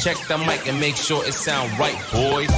Check the mic and make sure it sound right, boys.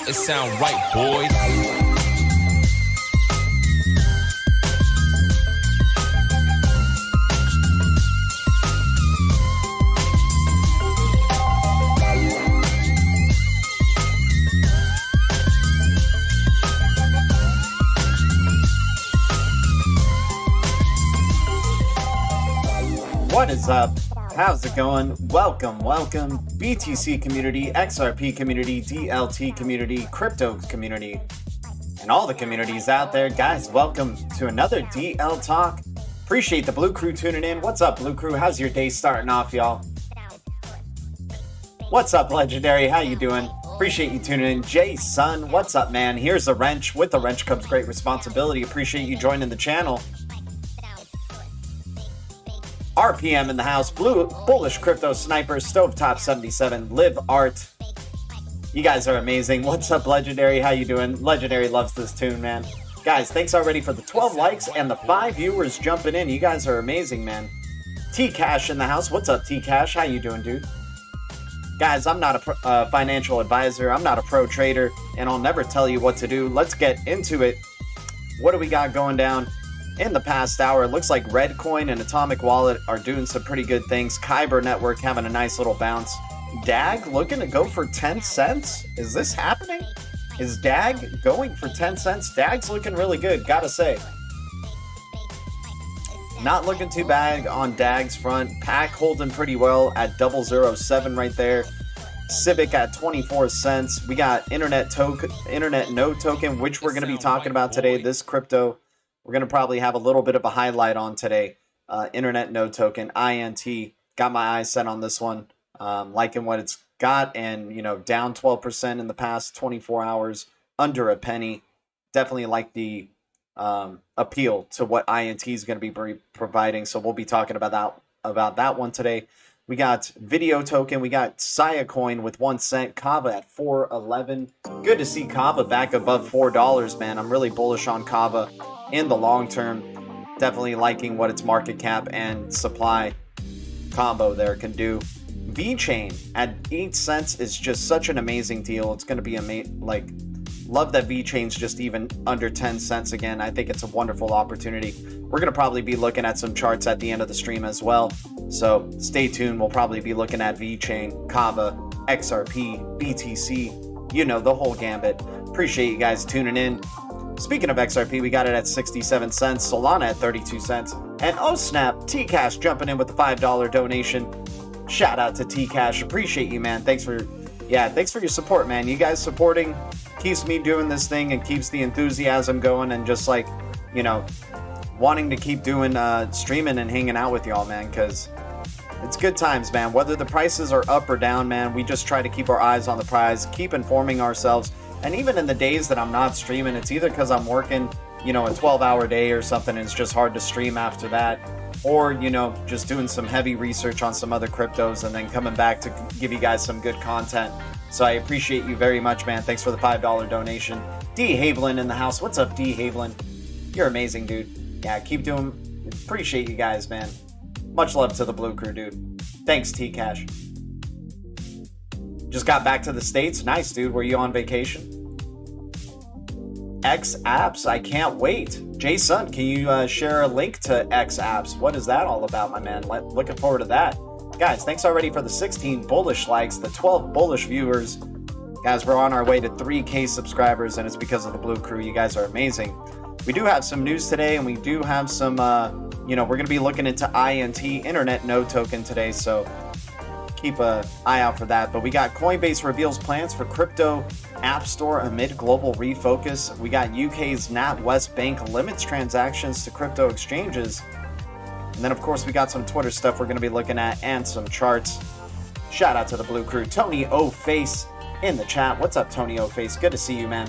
It sound right, boys. What is up? How's it going? Welcome, BTC community, XRP community, DLT community, crypto community, and all the communities out there. Guys, welcome to another DLTalk. Appreciate the Blue Crew tuning in. What's up, Blue Crew? How's your day starting off, y'all? What's up, Legendary? How you doing? Appreciate you tuning in. Jay Sun, what's up, man? Here's a wrench. With the wrench comes great responsibility. Appreciate you joining the channel. RPM in the house, Bullish Crypto Sniper, Stovetop 77, Live Art. You guys are amazing. What's up, Legendary? How you doing? Legendary loves this tune, man. Guys, thanks already for the 12 likes and the 5 viewers jumping in. You guys are amazing, man. T-Cash in the house. What's up, T-Cash? How you doing, dude? Guys, I'm not a financial advisor. I'm not a pro trader, and I'll never tell you what to do. Let's get into it. What do we got going down? In the past hour, it looks like Redcoin and Atomic Wallet are doing some pretty good things. Kyber Network having a nice little bounce. DAG looking to go for 10 cents? Is this happening? Is DAG going for 10 cents? DAG's looking really good, gotta say. Not looking too bad on DAG's front. PAC holding pretty well at 007 right there. Civic at 24 cents. We got Internet Node Token, which we're going to be talking about today. This crypto we're going to probably have a little bit of a highlight on today. Internet Node Token, INT. Got my eyes set on this one. Liking what it's got, and, you know, down 12% in the past 24 hours, under a penny. Definitely like the appeal to what INT is going to be providing. So we'll be talking about that one today. We got Video Token. We got Sia Coin with 1 cent. Kava at 4.11. Good to see Kava back above $4, man. I'm really bullish on Kava in the long term. Definitely liking what its market cap and supply combo there can do. VeChain at 8 cents is just such an amazing deal. It's going to be love that VeChain's just even under 10 cents again. I think it's a wonderful opportunity. We're going to probably be looking at some charts at the end of the stream as well. So stay tuned. We'll probably be looking at VeChain, Kava, XRP, BTC, you know, the whole gambit. Appreciate you guys tuning in. Speaking of XRP, we got it at 67 cents, Solana at 32 cents, and oh snap, T-Cash jumping in with the $5 donation. Shout out to T-Cash. Appreciate you, man. Thanks for your support, man. You guys supporting keeps me doing this thing and keeps the enthusiasm going, and just, like, you know, wanting to keep doing streaming and hanging out with y'all, man, because it's good times, man. Whether the prices are up or down, man, we just try to keep our eyes on the prize, keep informing ourselves. And even in the days that I'm not streaming, it's either because I'm working, you know, a 12-hour day or something, and it's just hard to stream after that, or, you know, just doing some heavy research on some other cryptos and then coming back to give you guys some good content. So I appreciate you very much, man. Thanks for the $5 donation. D. Haviland in the house. What's up, D. Haviland? You're amazing, dude. Yeah, keep doing. Appreciate you guys, man. Much love to the Blue Crew, dude. Thanks, T-Cash. Just got back to the States. Nice, dude. Were you on vacation? X Apps. I can't wait. Jason, can you share a link to X Apps? What is that all about, my man? Looking forward to that. Guys, thanks already for the 16 bullish likes, the 12 bullish viewers. Guys, we're on our way to 3K subscribers, and it's because of the Blue Crew. You guys are amazing. we do have some news today, and we do have some, you know, we're going to be looking into INT, Internet Node Token today, so keep an eye out for that. But we got Coinbase reveals plans for crypto app store amid global refocus. We got UK's NatWest Bank limits transactions to crypto exchanges. And then, of course, we got some Twitter stuff we're going to be looking at and some charts. Shout out to the Blue Crew. Tony O-Face in the chat. What's up, Tony O-Face? Good to see you, man.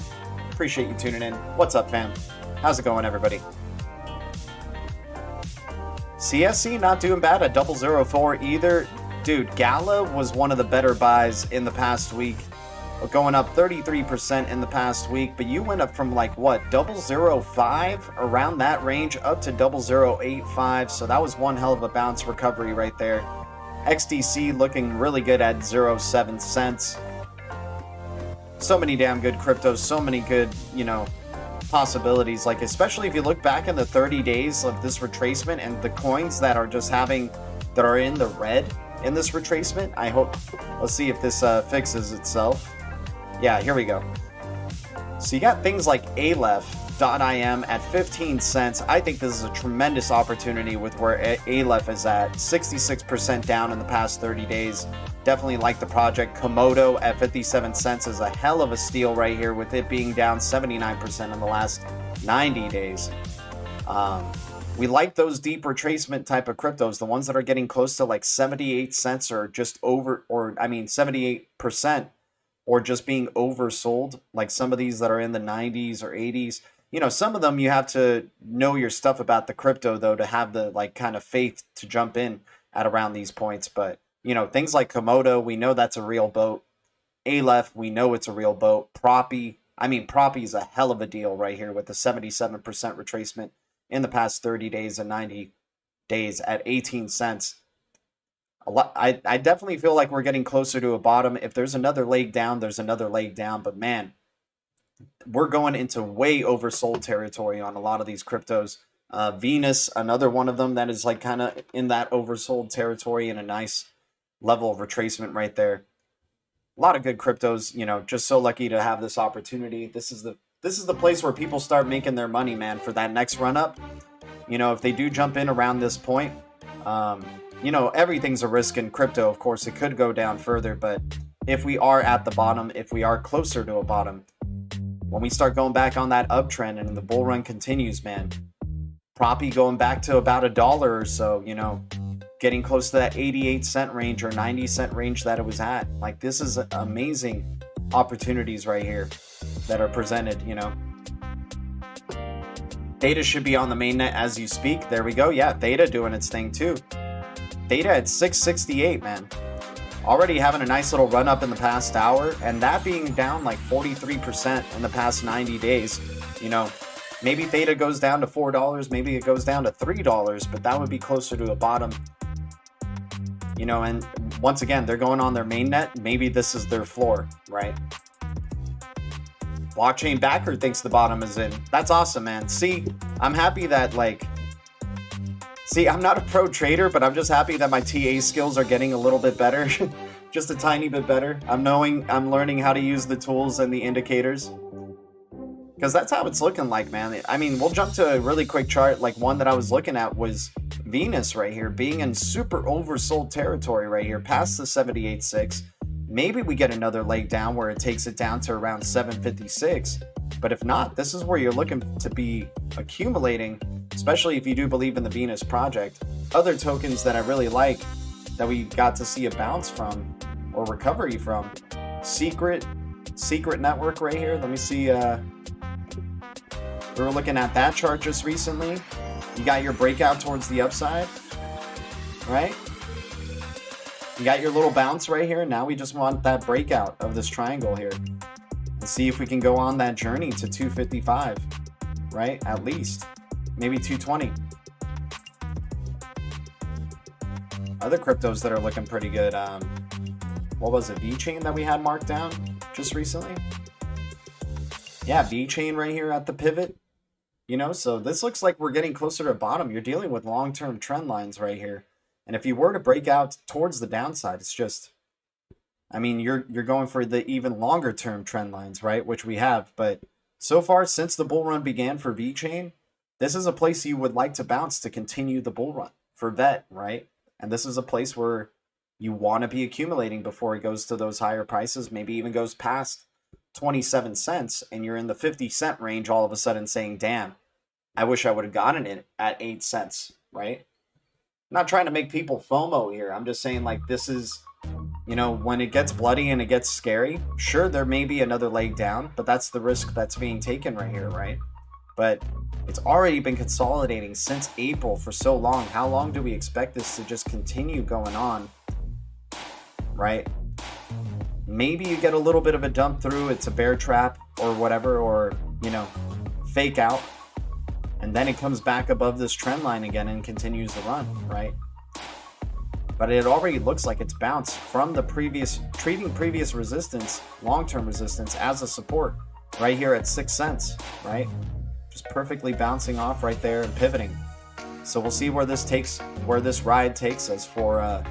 Appreciate you tuning in. What's up, fam? How's it going, everybody? CSC not doing bad at 004 either. Dude, GALA was one of the better buys in the past week, going up 33% in the past week, but you went up from like what, 005 around that range up to 0085, so that was one hell of a bounce recovery right there. XDC looking really good at 07 cents. So many damn good cryptos, so many good, you know, possibilities, like especially if you look back in the 30 days of this retracement and the coins that are just having, that are in the red in this retracement. I hope, let's see if this fixes itself. Yeah, here we go. So you got things like Aleph.im at 15 cents. I think this is a tremendous opportunity with where Aleph is at, 66% down in the past 30 days. Definitely like the project. Komodo at 57 cents is a hell of a steal right here, with it being down 79% in the last 90 days. We like those deep retracement type of cryptos, the ones that are getting close to like 78 cents or just over, or I mean 78%, or just being oversold, like some of these that are in the 90s or 80s. You know, some of them you have to know your stuff about the crypto though to have the like kind of faith to jump in at around these points. But you know, things like Komodo, we know that's a real boat. Aleph, we know it's a real boat. Propy, I mean, Propy is a hell of a deal right here with a 77% retracement in the past 30 days and 90 days at 18 cents. A lot, I definitely feel like we're getting closer to a bottom. If there's another leg down, there's another leg down. But man, we're going into way oversold territory on a lot of these cryptos. Venus, another one of them that is like kind of in that oversold territory, and a nice level of retracement right there. A lot of good cryptos, you know, just so lucky to have this opportunity. This is the place where people start making their money, man, for that next run up. You know, if they do jump in around this point, you know, everything's a risk in crypto. Of course, it could go down further, but if we are at the bottom, if we are closer to a bottom, when we start going back on that uptrend and the bull run continues, man, Propy going back to about $1 or so, you know, getting close to that 88 cent range or 90 cent range that it was at. Like, this is amazing opportunities right here that are presented, you know. Theta should be on the mainnet as you speak. There we go. Yeah, Theta doing its thing too. Theta at 668, man. Already having a nice little run up in the past hour, and that being down like 43% in the past 90 days. You know, maybe Theta goes down to $4, maybe it goes down to $3, but that would be closer to a bottom. You know, and once again, they're going on their mainnet. Maybe this is their floor, right? Blockchain Backer thinks the bottom is in. That's awesome, man. See, I'm happy that, like, see, I'm not a pro trader, but I'm just happy that my TA skills are getting a little bit better. Just a tiny bit better. I'm learning how to use the tools and the indicators. Because that's how it's looking like, man. I mean, we'll jump to a really quick chart. Like, one that I was looking at was Venus right here, being in super oversold territory right here, past the 78.6. Maybe we get another leg down where it takes it down to around 756. But if not, this is where you're looking to be accumulating, especially if you do believe in the Venus project. Other tokens that I really like that we got to see a bounce from or recovery from. Secret Network right here. Let me see. We were looking at that chart just recently. You got your breakout towards the upside, right? You got your little bounce right here. Now we just want that breakout of this triangle here and see if we can go on that journey to 255, right? At least, maybe 220. Other cryptos that are looking pretty good. What was it? VeChain that we had marked down just recently? Yeah, VeChain right here at the pivot. You know, so this looks like we're getting closer to bottom. You're dealing with long-term trend lines right here. And if you were to break out towards the downside, it's just, I mean, you're going for the even longer term trend lines, right? Which we have, but So far, since the bull run began for VeChain, this is a place you would like to bounce to continue the bull run for VET, right? And this is a place where you want to be accumulating before it goes to those higher prices, maybe even goes past 27 cents, and you're in the 50-cent range all of a sudden saying, damn, I wish I would have gotten it at 8 cents, right? I'm not trying to make people FOMO here. I'm just saying, like, this is, you know, when it gets bloody and it gets scary, sure, there may be another leg down, but that's the risk that's being taken right here, right? But it's already been consolidating since April for so long. How long do we expect this to just continue going on, right? Maybe you get a little bit of a dump through, it's a bear trap or whatever, or, you know, fake out, and then it comes back above this trend line again and continues the run, right? But it already looks like it's bounced from the previous, treating previous resistance, long-term resistance, as a support right here at 6 cents, right? Just perfectly bouncing off right there and pivoting. So we'll see where this takes, where this ride takes us for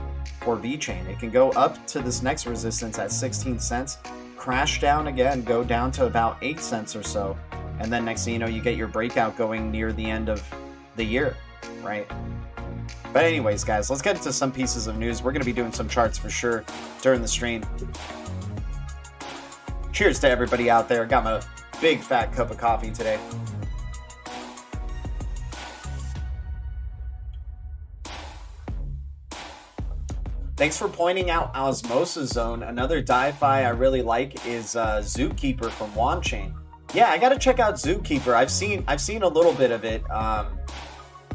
VeChain. It can go up to this next resistance at 16 cents, crash down again, go down to about 8 cents or so, and then next thing you know, you get your breakout going near the end of the year, right? But anyways, guys, let's get into some pieces of news. We're going to be doing some charts for sure during the stream. Cheers to everybody out there. Got my big fat cup of coffee today. Thanks for pointing out Osmosis Zone. Another DeFi I really like is Zookeeper from WanChain. Yeah, I gotta check out Zookeeper. I've seen a little bit of it.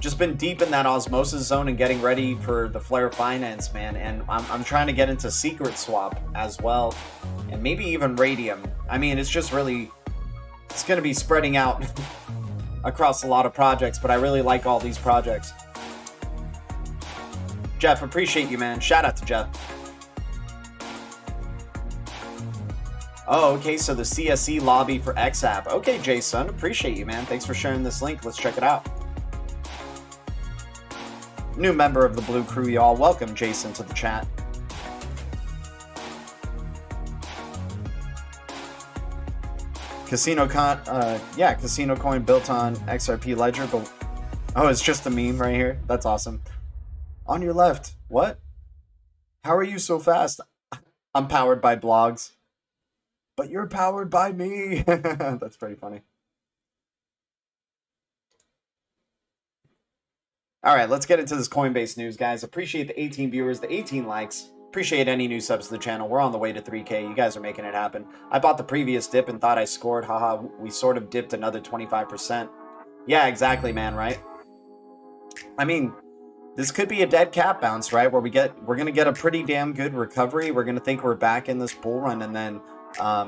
Just been deep in that Osmosis Zone and getting ready for the Flare Finance, man. And I'm trying to get into Secret Swap as well, and maybe even Radium. I mean, it's just really, it's gonna be spreading out across a lot of projects, but I really like all these projects. Jeff, appreciate you, man. Shout out to Jeff. Oh, okay, so the CSE lobby for XApp. Okay, Jason, appreciate you, man. Thanks for sharing this link. Let's check it out. New member of the Blue Crew, y'all. Welcome, Jason, to the chat. Casino Coin built on XRP Ledger, but oh, it's just a meme right here. That's awesome. On your left, what? How are you so fast? I'm powered by blogs. But you're powered by me. That's pretty funny. All right, let's get into this Coinbase news, guys. Appreciate the 18 viewers, the 18 likes. Appreciate any new subs to the channel. We're on the way to 3K. You guys are making it happen. I bought the previous dip and thought I scored. Haha, we sort of dipped another 25%. Yeah, exactly, man, right? I mean, this could be a dead cat bounce, right? Where we're gonna get a pretty damn good recovery. We're gonna think we're back in this bull run, and then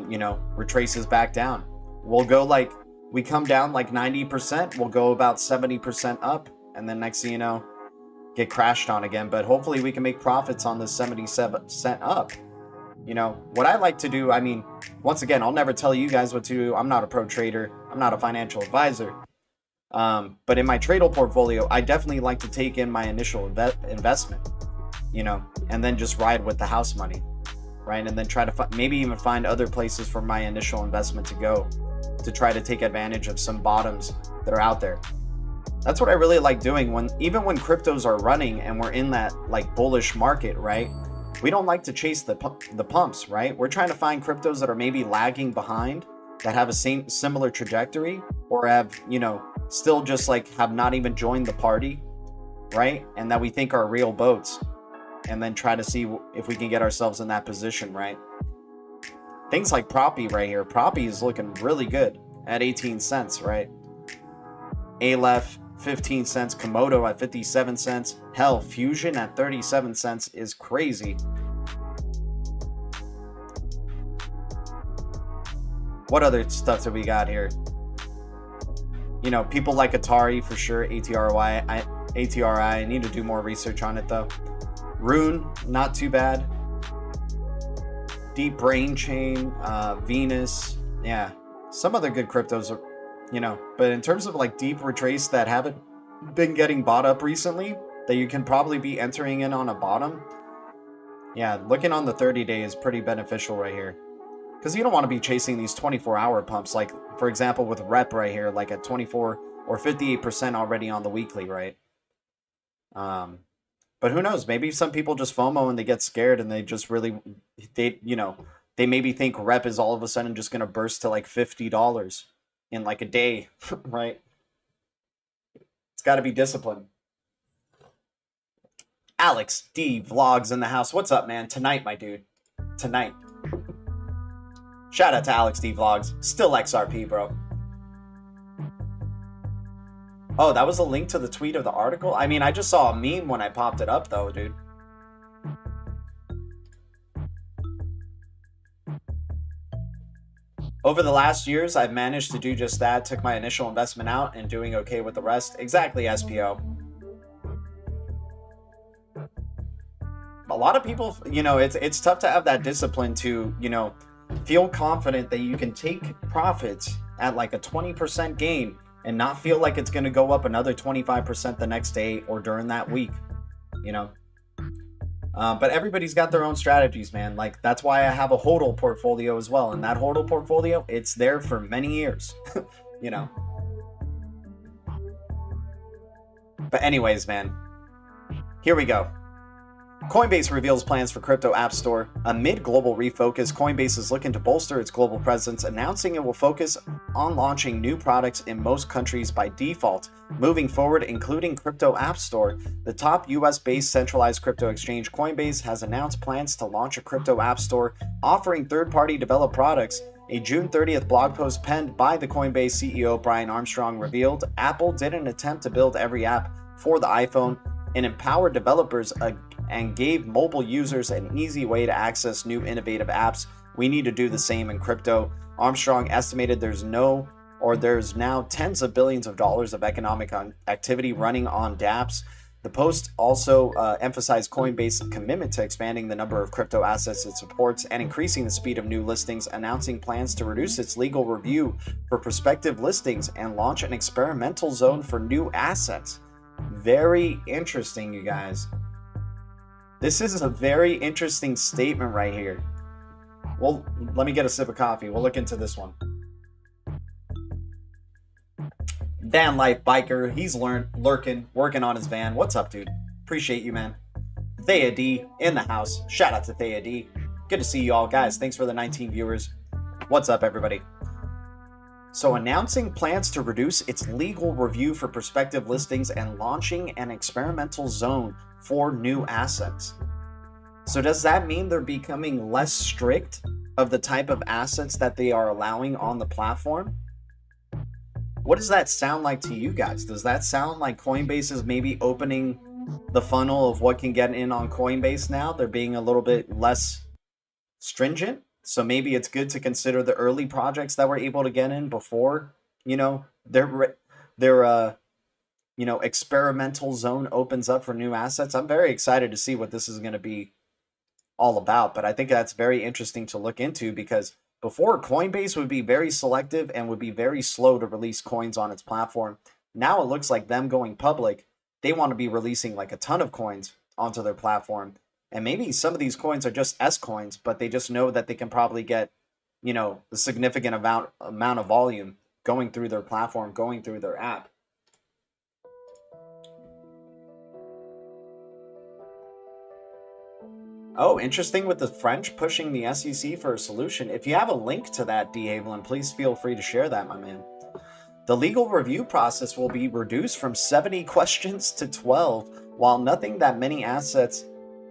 you know, retraces back down. We'll go like, we come down like 90%, we'll go about 70% up, and then next thing you know, get crashed on again. But hopefully we can make profits on this 77% up. You know, what I like to do, I mean, once again, I'll never tell you guys what to do. I'm not a pro trader. I'm not a financial advisor. But in my Tradle portfolio, I definitely like to take in my initial investment, you know, and then just ride with the house money, right? And then try to maybe even find other places for my initial investment to go to try to take advantage of some bottoms that are out there. That's what I really like doing even when cryptos are running and we're in that like bullish market, right? We don't like to chase the pumps, right? We're trying to find cryptos that are maybe lagging behind, that have a similar trajectory, or have, you know, still just like have not even joined the party, right? And that we think are real boats, and then try to see if we can get ourselves in that position, right? Things like Proppy right here. Proppy is looking really good at 18 cents, right? Aleph, 15 cents. Komodo at 57 cents. Hell, Fusion at 37 cents is crazy. What other stuff do we got here? You know, people like Atari for sure. ATRI. I need to do more research on it though. Rune, not too bad. Deep Brain Chain, Venus, yeah. Some other good cryptos are, you know, but in terms of like deep retrace that haven't been getting bought up recently, that you can probably be entering in on a bottom. Yeah, looking on the 30-day is pretty beneficial right here. Because you don't want to be chasing these 24-hour pumps, like, for example, with rep right here, like at 24 or 58% already on the weekly, right? But who knows? Maybe some people just FOMO and they get scared and they just really, they maybe think rep is all of a sudden just going to burst to like $50 in like a day, right? It's got to be disciplined. Alex D Vlogs in the house. What's up, man? Tonight, my dude. Tonight. Shout out to Alex D Vlogs. Still XRP, bro. Oh, that was a link to the tweet of the article? I mean, I just saw a meme when I popped it up, though, dude. Over the last years, I've managed to do just that. Took my initial investment out and doing okay with the rest. Exactly, SPO. A lot of people, you know, it's tough to have that discipline to, you know, feel confident that you can take profits at like a 20% gain and not feel like it's going to go up another 25% the next day or during that week, you know. But everybody's got their own strategies, man. Like, that's why I have a HODL portfolio as well. And that HODL portfolio, it's there for many years, you know. But anyways, man, here we go. Coinbase reveals plans for crypto app store. Amid global refocus, Coinbase is looking to bolster its global presence, announcing it will focus on launching new products in most countries by default. Moving forward, including crypto app store, the top US-based centralized crypto exchange Coinbase has announced plans to launch a crypto app store offering third-party developed products. A June 30th blog post penned by the Coinbase CEO Brian Armstrong revealed Apple didn't attempt to build every app for the iPhone and empower developers and gave mobile users an easy way to access new innovative apps. We need to do the same in crypto. Armstrong estimated there's now tens of billions of dollars of economic activity running on dApps. The post also emphasized Coinbase's commitment to expanding the number of crypto assets it supports and increasing the speed of new listings, announcing plans to reduce its legal review for prospective listings and launch an experimental zone for new assets. Very interesting, you guys. This is a very interesting statement right here. Well, let me get a sip of coffee. We'll look into this one. Van Life Biker, he's lurking, working on his van. What's up, dude? Appreciate you, man. Thea D in the house. Shout out to Thea D. Good to see you all, guys. Thanks for the 19 viewers. What's up, everybody? So, announcing plans to reduce its legal review for prospective listings and launching an experimental zone for new assets. So does that mean they're becoming less strict of the type of assets that they are allowing on the platform? What does that sound like to you guys? Does that sound like Coinbase is maybe opening the funnel of what can get in on Coinbase now? They're being a little bit less stringent. So maybe it's good to consider the early projects that were able to get in before, you know, their you know, experimental zone opens up for new assets. I'm very excited to see what this is going to be all about. But I think that's very interesting to look into, because before, Coinbase would be very selective and would be very slow to release coins on its platform. Now it looks like them going public, they want to be releasing like a ton of coins onto their platform. And maybe some of these coins are just S coins, but they just know that they can probably get, you know, the significant amount of volume going through their platform, going through their app. Oh, interesting with the French pushing the SEC for a solution. If you have a link to that, D. Haviland, please feel free to share that, my man. The legal review process will be reduced from 70 questions to 12, while noting that many assets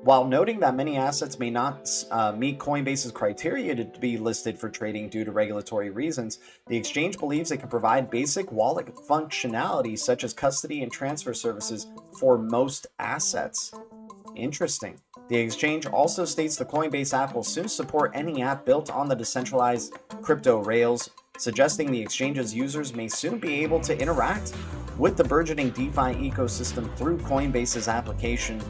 may not meet Coinbase's criteria to be listed for trading due to regulatory reasons. The exchange believes it can provide basic wallet functionality such as custody and transfer services for most assets. Interesting. The exchange also states the Coinbase app will soon support any app built on the decentralized crypto rails, suggesting the exchange's users may soon be able to interact with the burgeoning DeFi ecosystem through Coinbase's application.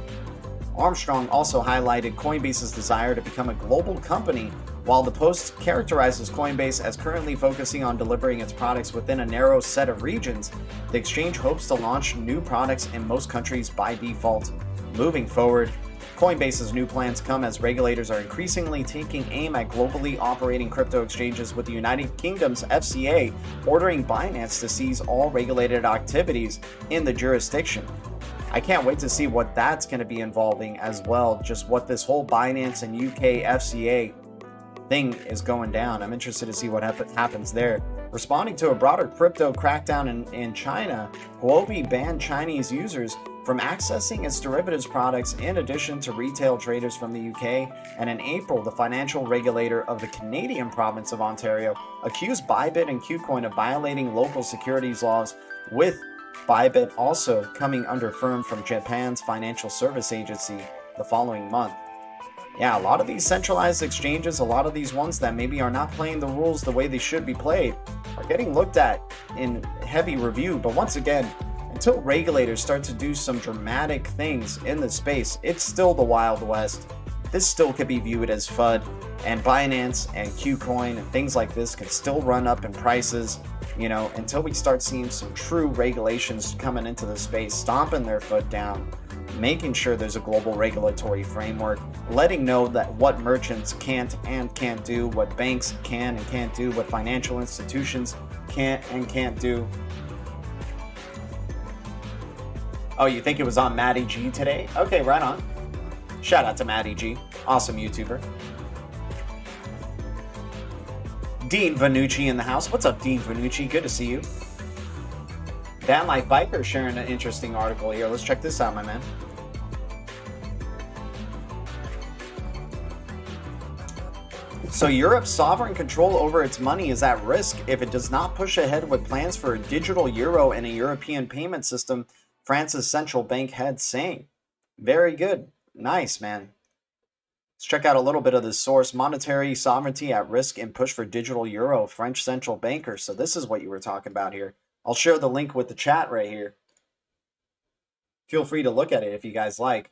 Armstrong also highlighted Coinbase's desire to become a global company, while the post characterizes Coinbase as currently focusing on delivering its products within a narrow set of regions. The exchange hopes to launch new products in most countries by default. Moving forward, Coinbase's new plans come as regulators are increasingly taking aim at globally operating crypto exchanges, with the United Kingdom's FCA ordering Binance to cease all regulated activities in the jurisdiction. I can't wait to see what that's going to be involving as well, just what this whole Binance and UK FCA thing is going down. I'm interested to see what happens there. Responding to a broader crypto crackdown in China, Huobi banned Chinese users from accessing its derivatives products in addition to retail traders from the UK, and in April, the financial regulator of the Canadian province of Ontario accused Bybit and KuCoin of violating local securities laws, with Bybit also coming under firm from Japan's financial service agency the following month. Yeah, a lot of these centralized exchanges, a lot of these ones that maybe are not playing the rules the way they should be played, are getting looked at in heavy review. But once again, until regulators start to do some dramatic things in the space, it's still the Wild West. This still could be viewed as FUD, and Binance and KuCoin and things like this can still run up in prices, you know, until we start seeing some true regulations coming into the space, stomping their foot down, making sure there's a global regulatory framework, letting know that what merchants can't and can't do, what banks can and can't do, what financial institutions can't and can't do. Oh, you think it was on Matty G today? Okay, right on. Shout out to Matty G. Awesome YouTuber. Dean Vanucci in the house. What's up, Dean Vanucci? Good to see you. Van Life Biker sharing an interesting article here. Let's check this out, my man. So Europe's sovereign control over its money is at risk if it does not push ahead with plans for a digital euro and a European payment system, France's central bank head saying. Very good. Nice, man. Let's check out a little bit of this source. Monetary sovereignty at risk in push for digital euro, French central banker. So this is what you were talking about here. I'll share the link with the chat right here. Feel free to look at it if you guys like.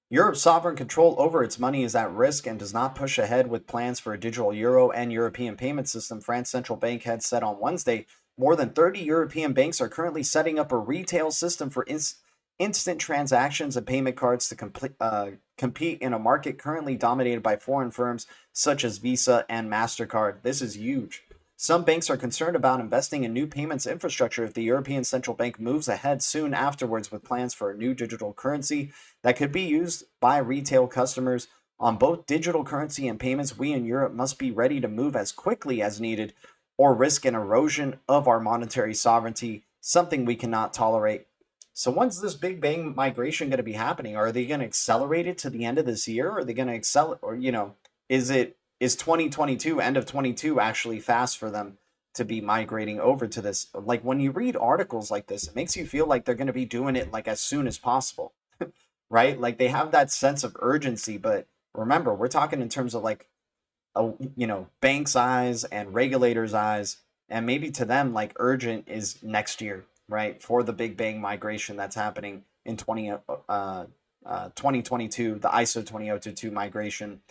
Europe's sovereign control over its money is at risk and does not push ahead with plans for a digital euro and European payment system, France central bank head said on Wednesday. More than 30 European banks are currently setting up a retail system for instant transactions and payment cards to compete in a market currently dominated by foreign firms such as Visa and MasterCard. This is huge. Some banks are concerned about investing in new payments infrastructure if the European Central Bank moves ahead soon afterwards with plans for a new digital currency that could be used by retail customers. On both digital currency and payments, we in Europe must be ready to move as quickly as needed or risk an erosion of our monetary sovereignty, something we cannot tolerate. So when's this big bang migration going to be happening? Are they going to accelerate it to the end of this year? Or are they going to accelerate, or, you know, is 2022, end of 22, actually fast for them to be migrating over to this? Like, when you read articles like this, it makes you feel like they're going to be doing it like as soon as possible, right? Like, they have that sense of urgency, but remember, we're talking in terms of like, you know, banks' eyes and regulators' eyes, and maybe to them, like, urgent is next year, right? For the big bang migration that's happening in 2022, the ISO 20022 migration.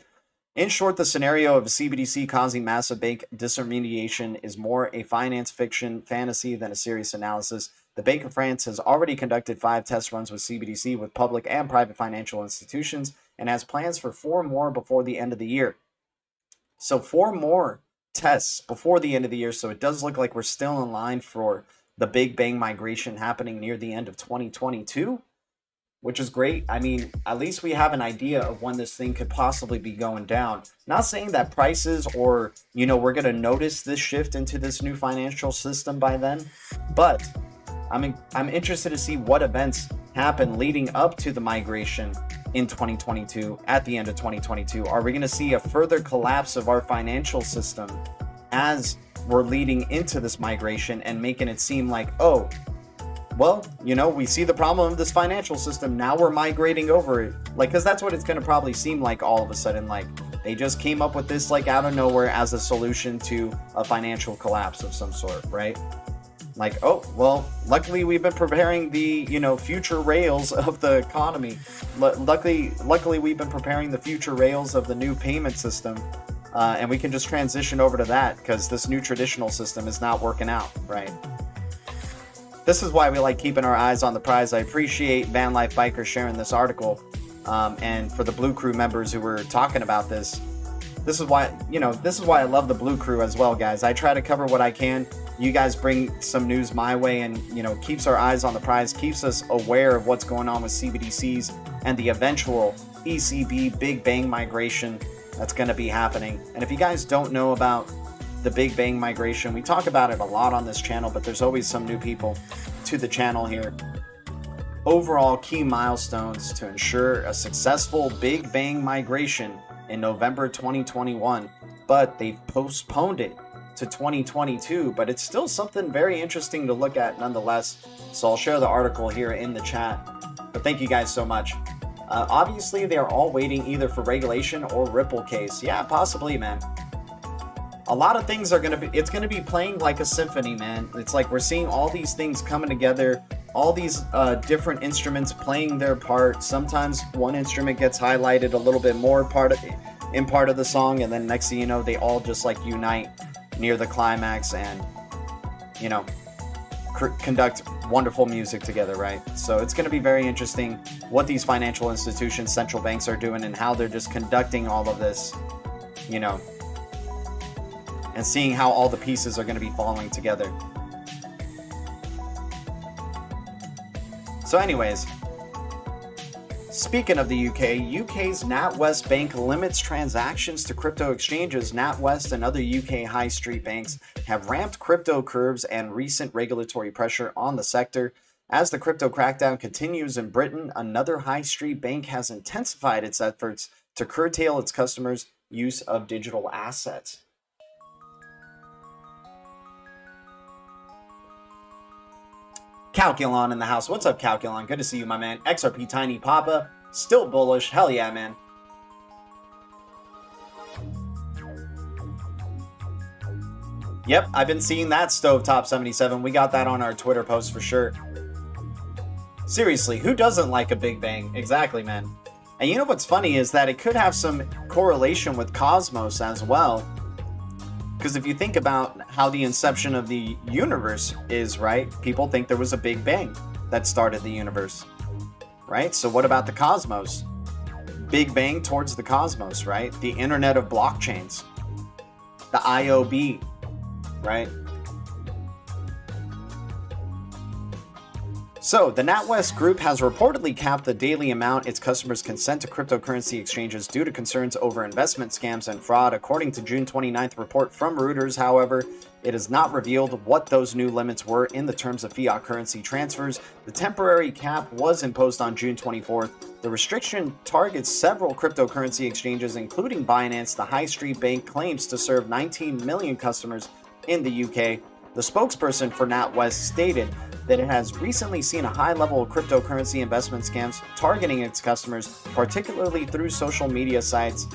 In short, the scenario of a CBDC causing massive bank disintermediation is more a finance fiction fantasy than a serious analysis. The Bank of France has already conducted 5 test runs with CBDC with public and private financial institutions and has plans for 4 more before the end of the year. So 4 more tests before the end of the year. So it does look like we're still in line for the big bang migration happening near the end of 2022. Which is great. I mean, at least we have an idea of when this thing could possibly be going down. Not saying that prices or, you know, we're going to notice this shift into this new financial system by then, but I'm interested to see what events happen leading up to the migration in 2022, at the end of 2022. Are we going to see a further collapse of our financial system as we're leading into this migration and making it seem like, oh, well, you know, we see the problem of this financial system. Now we're migrating over it. Like, because that's what it's going to probably seem like all of a sudden. Like, they just came up with this, like, out of nowhere as a solution to a financial collapse of some sort, right? Like, oh, well, luckily we've been preparing the, you know, future rails of the economy. Luckily we've been preparing the future rails of the new payment system. And we can just transition over to that because this new traditional system is not working out, right? this is why we like keeping our eyes on the prize. I appreciate Van Life Biker sharing this article, and for the Blue Crew members who were talking about this. This is why, this is why I love the Blue Crew as well, guys. I try to cover what I can. You guys bring some news my way, and keeps our eyes on the prize, keeps us aware of what's going on with CBDCs and the eventual ECB Big Bang migration that's going to be happening. And if you guys don't know about the Big Bang migration, we talk about it a lot on this channel, but there's always some new people to the channel here. Overall key milestones to ensure a successful Big Bang migration in November 2021, but they've postponed it to 2022, but it's still something very interesting to look at nonetheless. So I'll share the article here in the chat, but thank you guys so much. Obviously they are all waiting either for regulation or Ripple case. Yeah, possibly, man. A lot of things are it's gonna be playing like a symphony, man. It's like we're seeing all these things coming together, all these different instruments playing their part. Sometimes one instrument gets highlighted a little bit more in part of the song, and then next thing you know, they all just like unite near the climax and conduct wonderful music together, right? So it's going to be very interesting what these financial institutions, central banks are doing, and how they're just conducting all of this, and seeing how all the pieces are going to be falling together. So anyways, speaking of the UK's NatWest Bank limits transactions to crypto exchanges. NatWest and other UK high street banks have ramped crypto curves and recent regulatory pressure on the sector. As the crypto crackdown continues in Britain, another high street bank has intensified its efforts to curtail its customers' use of digital assets. Calculon in the house. What's up, Calculon? Good to see you, my man. XRP Tiny Papa. Still bullish. Hell yeah, man. Yep, I've been seeing that, Stovetop 77. We got that on our Twitter post for sure. Seriously, who doesn't like a Big Bang? Exactly, man. And you know what's funny is that it could have some correlation with Cosmos as well. Because if you think about how the inception of the universe is, right? People think there was a Big Bang that started the universe, right? So what about the cosmos? Big Bang towards the cosmos, right? The internet of blockchains, the IOB, right? So, the NatWest Group has reportedly capped the daily amount its customers consent to cryptocurrency exchanges due to concerns over investment scams and fraud. According to June 29th report from Reuters, however, it has not revealed what those new limits were in the terms of fiat currency transfers. The temporary cap was imposed on June 24th. The restriction targets several cryptocurrency exchanges, including Binance. The high street bank claims to serve 19 million customers in the UK. The spokesperson for NatWest stated that it has recently seen a high level of cryptocurrency investment scams targeting its customers, particularly through social media sites.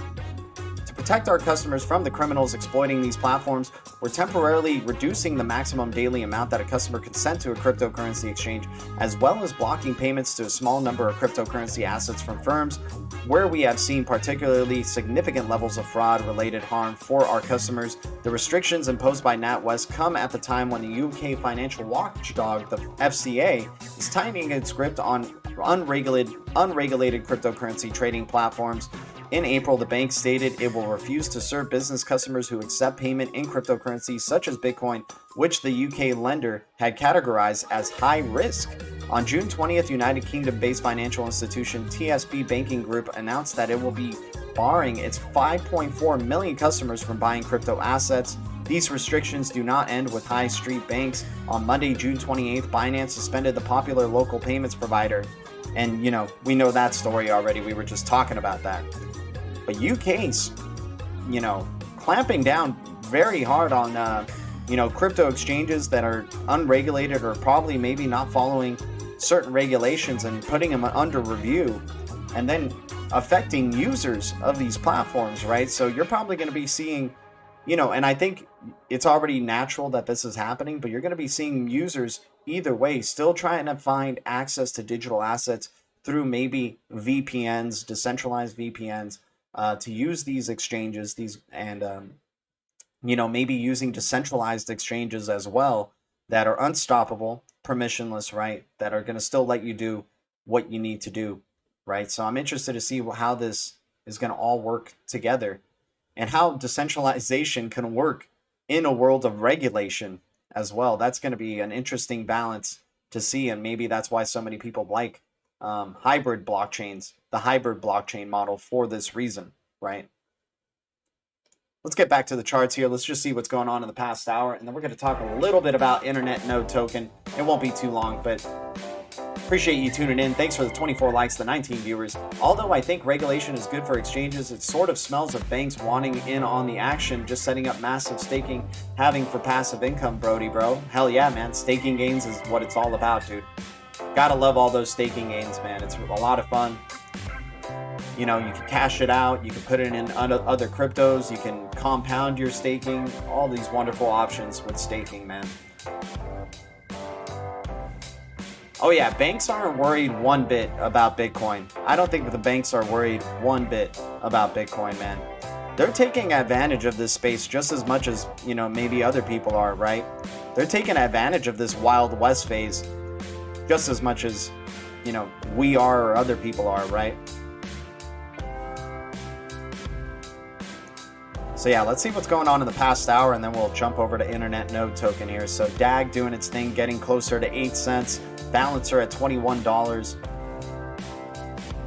To protect our customers from the criminals exploiting these platforms, we're temporarily reducing the maximum daily amount that a customer can send to a cryptocurrency exchange, as well as blocking payments to a small number of cryptocurrency assets from firms where we have seen particularly significant levels of fraud-related harm for our customers. The restrictions imposed by NatWest come at the time when the UK financial watchdog, the FCA, is tightening its grip on unregulated cryptocurrency trading platforms. In April, the bank stated it will refuse to serve business customers who accept payment in cryptocurrencies such as Bitcoin, which the UK lender had categorized as high risk. On June 20th, United Kingdom-based financial institution TSB Banking Group announced that it will be barring its 5.4 million customers from buying crypto assets. These restrictions do not end with high street banks. On Monday, June 28th, Binance suspended the popular local payments provider. And, we know that story already. We were just talking about that. But UK's, clamping down very hard on, crypto exchanges that are unregulated or probably maybe not following certain regulations and putting them under review, and then affecting users of these platforms, right? So you're probably going to be seeing, and I think it's already natural that this is happening, but you're going to be seeing users either way still trying to find access to digital assets through maybe VPNs, decentralized VPNs, to use these exchanges, maybe using decentralized exchanges as well that are unstoppable, permissionless, right? That are going to still let you do what you need to do, right? So I'm interested to see how this is going to all work together and how decentralization can work in a world of regulation as well. That's going to be an interesting balance to see, and maybe that's why so many people like hybrid blockchains, the hybrid blockchain model, for this reason, right? Let's get back to the charts here. Let's just see what's going on in the past hour, and then we're going to talk a little bit about Internet Node Token. It won't be too long, but appreciate you tuning in. Thanks for the 24 likes, the 19 viewers. Although I think regulation is good for exchanges, it sort of smells of banks wanting in on the action, just setting up massive staking, having for passive income, Brody, bro. Hell yeah, man. Staking gains is what it's all about, dude. Gotta love all those staking gains, man. It's a lot of fun. You know, you can cash it out, you can put it in other cryptos, you can compound your staking, all these wonderful options with staking, man. Oh yeah, banks aren't worried one bit about Bitcoin. I don't think the banks are worried one bit about Bitcoin, man. They're taking advantage of this space just as much as, you know, maybe other people are, right? They're taking advantage of this Wild West phase just as much as, you know, we are or other people are, right? So yeah, let's see what's going on in the past hour, and then we'll jump over to Internet Node Token here. So DAG doing its thing, getting closer to 8 cents. Balancer at $21.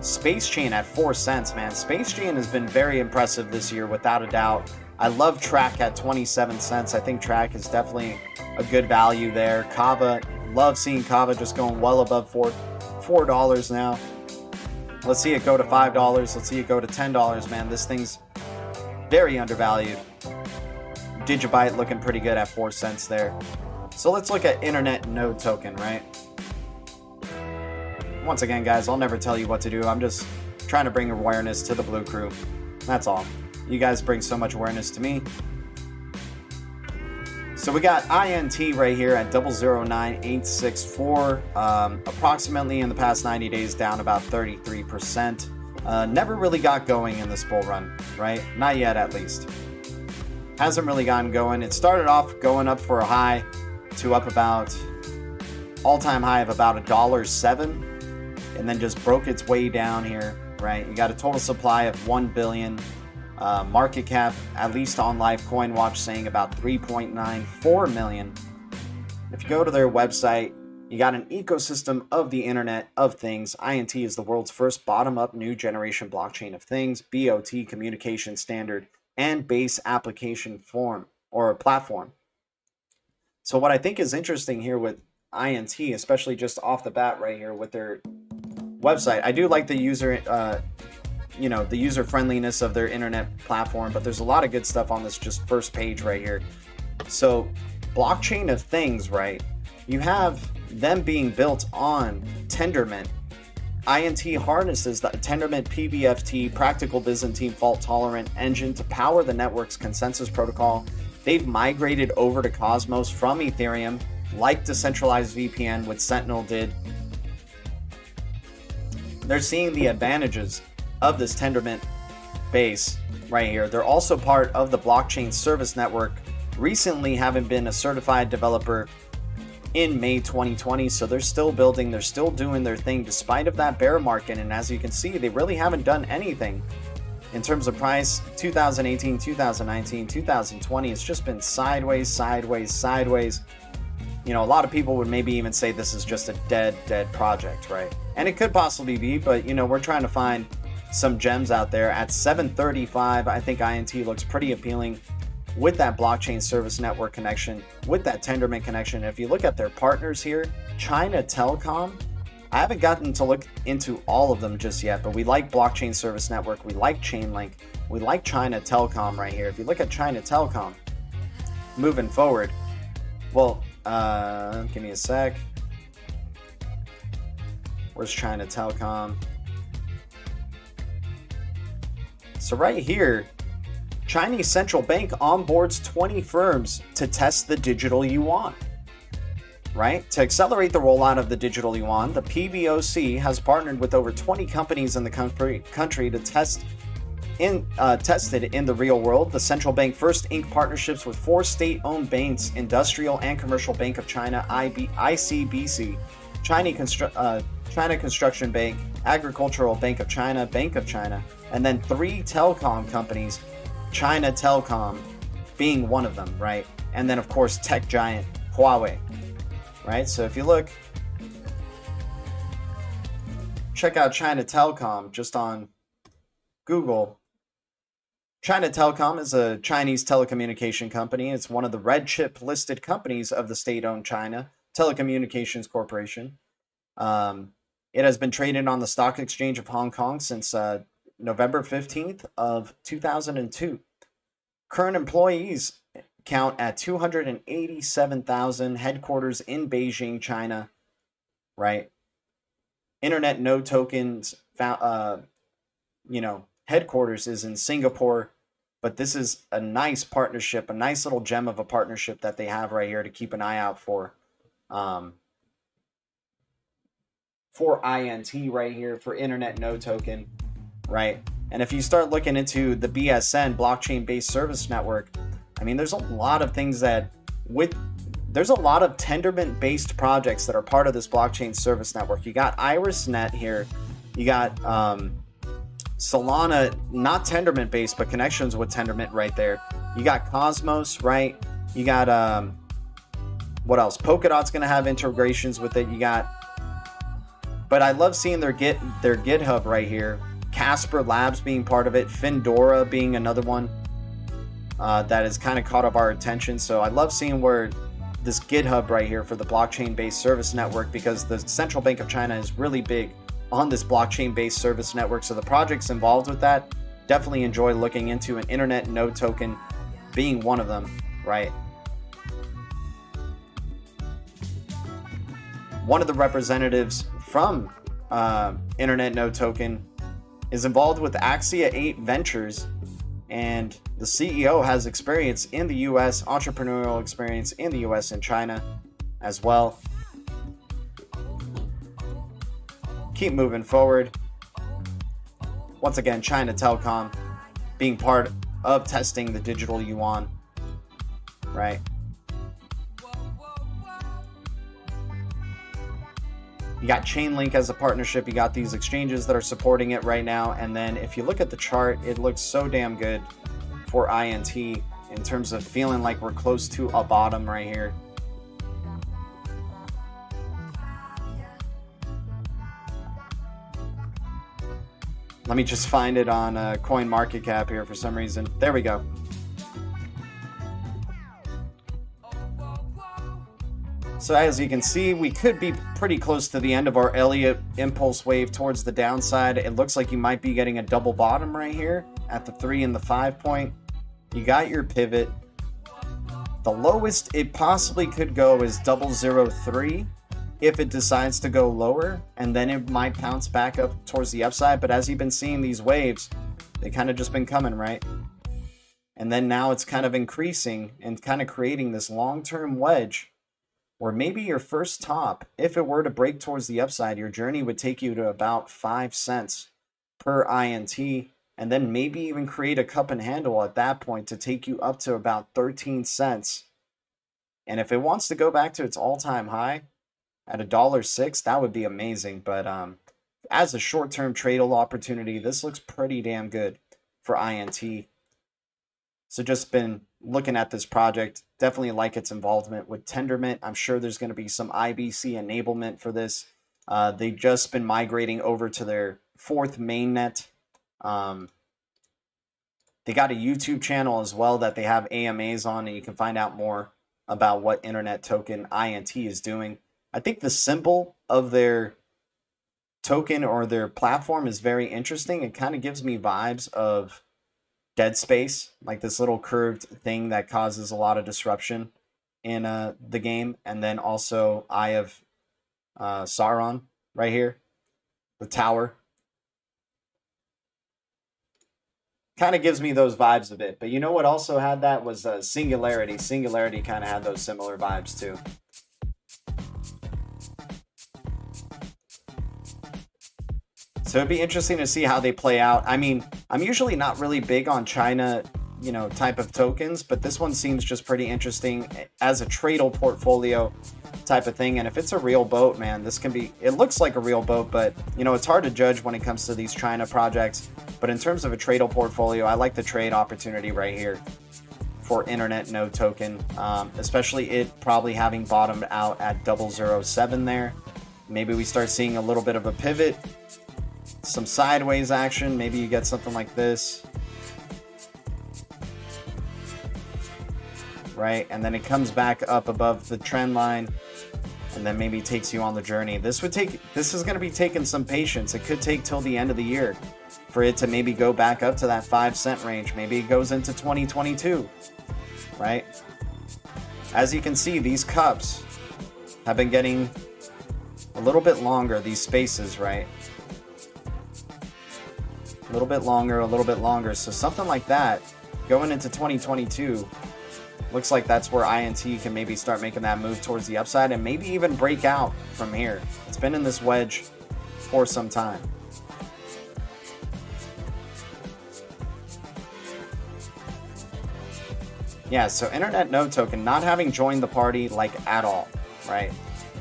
Space Chain at 4 cents, man. Space Chain has been very impressive this year, without a doubt. I love Track at 27 cents. I think Track is definitely a good value there. Kava, love seeing Kava just going well above $4 now. Let's see it go to $5. Let's see it go to $10, man. This thing's very undervalued. Digibyte looking pretty good at 4 cents there. So let's look at Internet Node Token, right? Once again, guys, I'll never tell you what to do. I'm just trying to bring awareness to the Blue Crew. That's all. You guys bring so much awareness to me. So we got INT right here at 009864. Approximately in the past 90 days, down about 33%. Never really got going in this bull run, right? Not yet, at least. Hasn't really gotten going. It started off going up for a high to up about all-time high of about $1.07, and then just broke its way down here, right? You got a total supply of 1 billion. Market cap, at least on Live Coin Watch, saying about 3.94 million. If you go to their website, you got an ecosystem of the Internet of Things. INT is the world's first bottom-up new generation blockchain of things, BOT communication standard, and base application form or platform. So what I think is interesting here with INT, especially just off the bat right here with their website, I do like the user, you know, the user friendliness of their internet platform, but there's a lot of good stuff on this just first page right here. So blockchain of things, right? You have them being built on Tendermint. INT harnesses the Tendermint PBFT, Practical Byzantine Fault Tolerant engine to power the network's consensus protocol. They've migrated over to Cosmos from Ethereum, like Decentralized VPN with Sentinel did. They're seeing the advantages of this Tendermint base right here. They're also part of the blockchain service network, recently having been a certified developer in May 2020. So they're still building, they're still doing their thing despite of that bear market. And as you can see, they really haven't done anything in terms of price. 2018, 2019, 2020, it's just been sideways, sideways, sideways. You know, a lot of people would maybe even say this is just a dead project, right? And it could possibly be, but you know, we're trying to find some gems out there. At 735, I think INT looks pretty appealing with that blockchain service network connection, with that Tendermint connection. If you look at their partners here, China Telecom, I haven't gotten to look into all of them just yet, but we like blockchain service network, we like Chainlink, we like China Telecom right here. If you look at China Telecom moving forward, well, give me a sec. Where's China Telecom? So right here, Chinese central bank onboards 20 firms to test the digital yuan, right? To accelerate the rollout of the digital yuan, the PBOC has partnered with over 20 companies in the country to test tested in the real world. The central bank first inked partnerships with 4 state-owned banks: Industrial and Commercial Bank of China, ICBC, China Construction Bank, Agricultural Bank of China, and then 3 telecom companies, China Telecom being one of them, right? And then, of course, tech giant Huawei, right? So if you look, check out China Telecom just on Google. China Telecom is a Chinese telecommunication company. It's one of the red chip listed companies of the state-owned China Telecommunications Corporation. It has been traded on the Stock Exchange of Hong Kong since November 15th of 2002. Current employees count at 287,000, headquarters in Beijing, China, right? Internet Node Tokens, headquarters is in Singapore, but this is a nice partnership, a nice little gem of a partnership that they have right here to keep an eye out for INT right here, for Internet Node Token, right? And if you start looking into the BSN, blockchain-based service network, I mean, there's a lot of things there's a lot of Tendermint-based projects that are part of this blockchain service network. You got IrisNet here. You got Solana, not Tendermint-based, but connections with Tendermint right there. You got Cosmos, right? You got, what else? Polkadot's going to have integrations with it. You got, but I love seeing their GitHub right here. Casper Labs being part of it. Findora being another one that has kind of caught up our attention. So I love seeing where this GitHub right here for the blockchain-based service network, because the Central Bank of China is really big on this blockchain-based service network. So the projects involved with that, definitely enjoy looking into, an Internet Node Token being one of them, right? One of the representatives from Internet Node Token is involved with Axia 8 Ventures, and the CEO has experience in the US, entrepreneurial experience in the US and China as well. Keep moving forward. Once again, China Telecom being part of testing the digital yuan, right? You got Chainlink as a partnership. You got these exchanges that are supporting it right now. And then if you look at the chart, it looks so damn good for INT in terms of feeling like we're close to a bottom right here. Let me just find it on CoinMarketCap here for some reason. There we go. So as you can see, we could be pretty close to the end of our Elliott impulse wave towards the downside. It looks like you might be getting a double bottom right here at the 3 and the 5 point. You got your pivot. The lowest it possibly could go is 003 if it decides to go lower, and then it might bounce back up towards the upside. But as you've been seeing these waves, they kind of just been coming, right? And then now it's kind of increasing and kind of creating this long-term wedge, or maybe your first top, if it were to break towards the upside, your journey would take you to about 5 cents per INT, and then maybe even create a cup and handle at that point to take you up to about 13 cents. And if it wants to go back to its all-time high at $1.06, that would be amazing. But as a short-term trade opportunity, this looks pretty damn good for INT. So just been looking at this project, definitely like its involvement with Tendermint. I'm sure there's going to be some IBC enablement for this. They've just been migrating over to their 4th mainnet. They got a YouTube channel as well that they have AMAs on, and you can find out more about what Internet Token INT is doing. I think the symbol of their token or their platform is very interesting. It kind of gives me vibes of Dead Space, like this little curved thing that causes a lot of disruption in the game. And then also Eye of Sauron right here, the tower. Kind of gives me those vibes a bit. But you know what also had that was Singularity. Singularity kind of had those similar vibes too. So it'd be interesting to see how they play out. I mean, I'm usually not really big on China, you know, type of tokens, but this one seems just pretty interesting as a tradable portfolio type of thing. And if it's a real boat, man, this can be, it looks like a real boat, but you know, it's hard to judge when it comes to these China projects. But in terms of a tradable portfolio, I like the trade opportunity right here for internet node token, especially it probably having bottomed out at 007 there. Maybe we start seeing a little bit of a pivot, some sideways action. Maybe you get something like this, right? And then it comes back up above the trend line and then maybe takes you on the journey. This is going to be taking some patience. It could take till the end of the year for it to maybe go back up to that 5 cent range. Maybe it goes into 2022, right? As you can see, these cups have been getting a little bit longer, these spaces, right? A little bit longer. So something like that going into 2022 looks like that's where INT can maybe start making that move towards the upside and maybe even break out from here. It's been in this wedge for some time. Yeah, so internet node token not having joined the party like at all, right?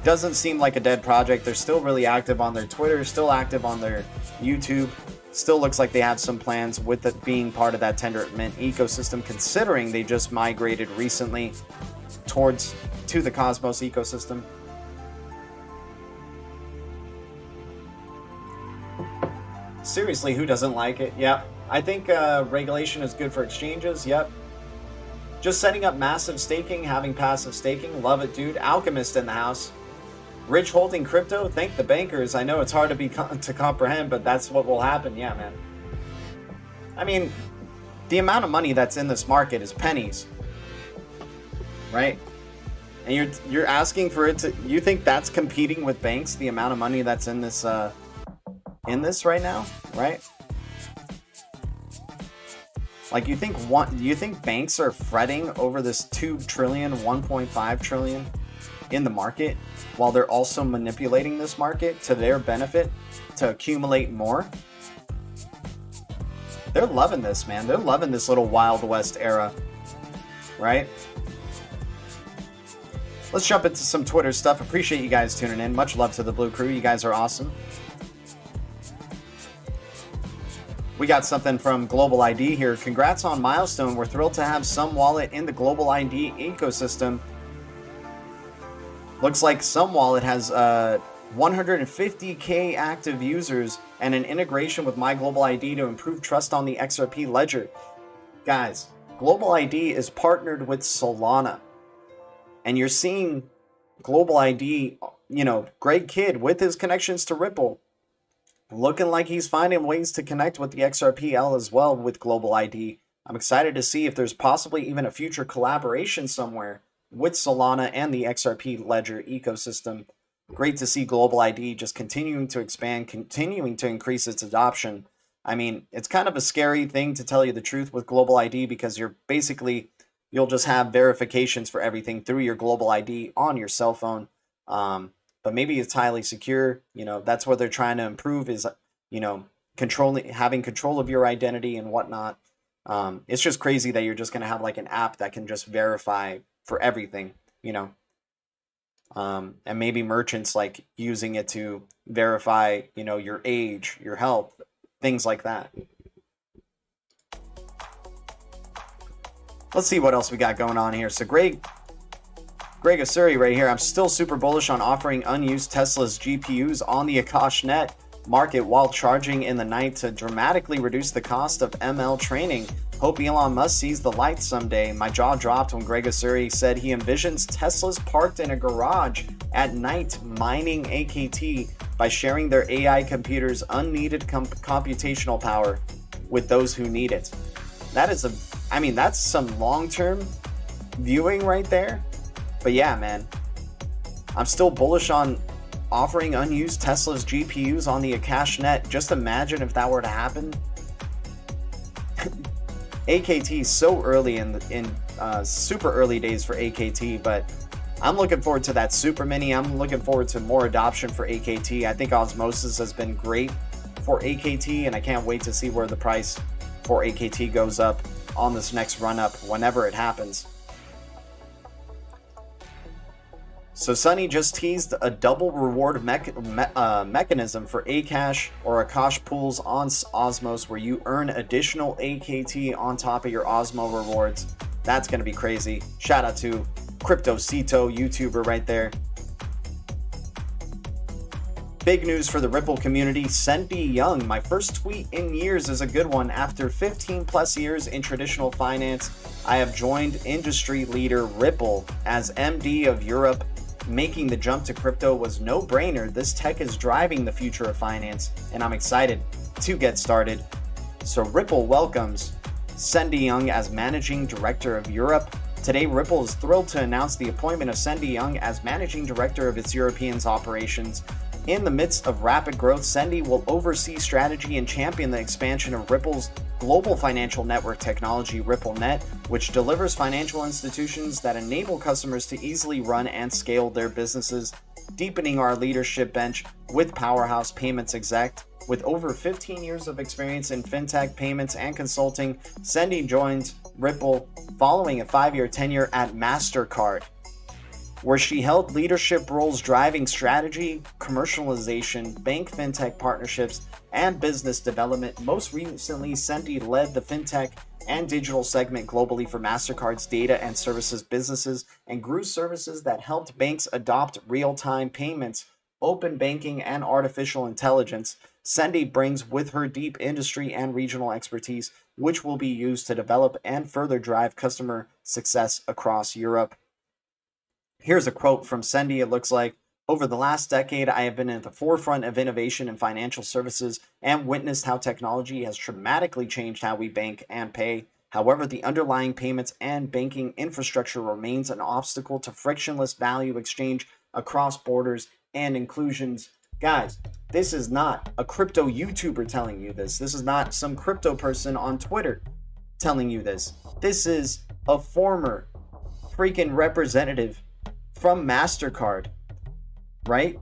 Doesn't seem like a dead project. They're still really active on their Twitter, still active on their YouTube. Still looks like they have some plans with it being part of that Tendermint ecosystem, considering they just migrated recently to the Cosmos ecosystem. Seriously, who doesn't like it? Yep. I think regulation is good for exchanges. Yep. Just setting up massive staking, having passive staking. Love it, dude. Alchemist in the house. Rich holding crypto, thank the bankers. I know it's hard to comprehend, but that's what will happen. Yeah, man. I mean, the amount of money that's in this market is pennies, right? And you're asking for it to. You think that's competing with banks? The amount of money that's in this right now, right? Like you think banks are fretting over this 2 trillion, 1.5 trillion in the market, while they're also manipulating this market to their benefit to accumulate more? They're loving this, man. They're loving this little Wild West era, right? Let's jump into some Twitter stuff. Appreciate you guys tuning in. Much love to the Blue Crew. You guys are awesome. We got something from Global ID here. Congrats on milestone. We're thrilled to have Xumm Wallet in the Global ID ecosystem. Looks like Xumm Wallet has 150K active users and an integration with My Global ID to improve trust on the XRP ledger. Guys, Global ID is partnered with Solana. And you're seeing Global ID, you know, Greg Kidd with his connections to Ripple, looking like he's finding ways to connect with the XRPL as well with Global ID. I'm excited to see if there's possibly even a future collaboration somewhere with Solana and the XRP ledger ecosystem. Great to see Global ID just continuing to expand, continuing to increase its adoption. I mean, it's kind of a scary thing, to tell you the truth, with Global ID, because you'll just have verifications for everything through your Global ID on your cell phone. But maybe it's highly secure. You know, that's what they're trying to improve, is, you know, having control of your identity and whatnot. It's just crazy that you're just going to have like an app that can just verify for everything, you know, and maybe merchants like using it to verify, you know, your age, your health, things like that. Let's see what else we got going on here. So Greg Asuri right here. I'm still super bullish on offering unused Tesla's GPUs on the AkashNet market while charging in the night to dramatically reduce the cost of ML training. Hope Elon Musk sees the light someday. My jaw dropped when Greg Asuri said he envisions Teslas parked in a garage at night mining AKT by sharing their AI computers' unneeded computational power with those who need it. That's some long-term viewing right there. But yeah, man, I'm still bullish on offering unused Tesla's GPUs on the AkashNet. Just imagine if that were to happen. AKT is so early in super early days for AKT, but I'm looking forward to that super mini. I'm looking forward to more adoption for AKT. I think Osmosis has been great for AKT, and I can't wait to see where the price for AKT goes up on this next run up whenever it happens. So Sunny just teased a double reward mechanism for Akash or Akash pools on Osmos, where you earn additional AKT on top of your Osmo rewards. That's going to be crazy. Shout out to CryptoCito, YouTuber right there. Big news for the Ripple community. Cindy Young, my first tweet in years, is a good one. After 15 plus years in traditional finance, I have joined industry leader Ripple as MD of Europe. Making the jump to crypto was no brainer. This tech is driving the future of finance, and I'm excited to get started. So Ripple welcomes Cindy Young as Managing Director of Europe. Today, Ripple is thrilled to announce the appointment of Cindy Young as Managing Director of its European operations. In the midst of rapid growth, Cindy will oversee strategy and champion the expansion of Ripple's global financial network technology, RippleNet, which delivers financial institutions that enable customers to easily run and scale their businesses, deepening our leadership bench with powerhouse payments exec. With over 15 years of experience in fintech, payments, and consulting, Cindy joined Ripple following a 5-year tenure at MasterCard, where she held leadership roles driving strategy, commercialization, bank fintech partnerships, and business development. Most recently, Cindy led the fintech and digital segment globally for MasterCard's data and services businesses and grew services that helped banks adopt real-time payments, open banking, and artificial intelligence. Cindy brings with her deep industry and regional expertise, which will be used to develop and further drive customer success across Europe. Here's a quote from Cindy. It looks like, over the last decade, I have been at the forefront of innovation in financial services and witnessed how technology has dramatically changed how we bank and pay. However, the underlying payments and banking infrastructure remains an obstacle to frictionless value exchange across borders and inclusions. Guys, this is not a crypto YouTuber telling you this. This is not some crypto person on Twitter telling you this. This is a former freaking representative from MasterCard, right?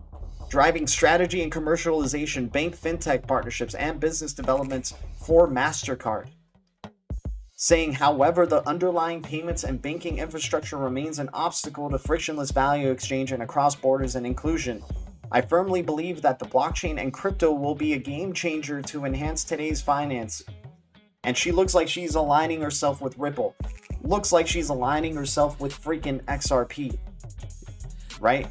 Driving strategy and commercialization, bank fintech partnerships, and business developments for MasterCard. Saying, however, the underlying payments and banking infrastructure remains an obstacle to frictionless value exchange and across borders and inclusion. I firmly believe that the blockchain and crypto will be a game changer to enhance today's finance. And she looks like she's aligning herself with Ripple. Looks like she's aligning herself with freaking XRP. Right?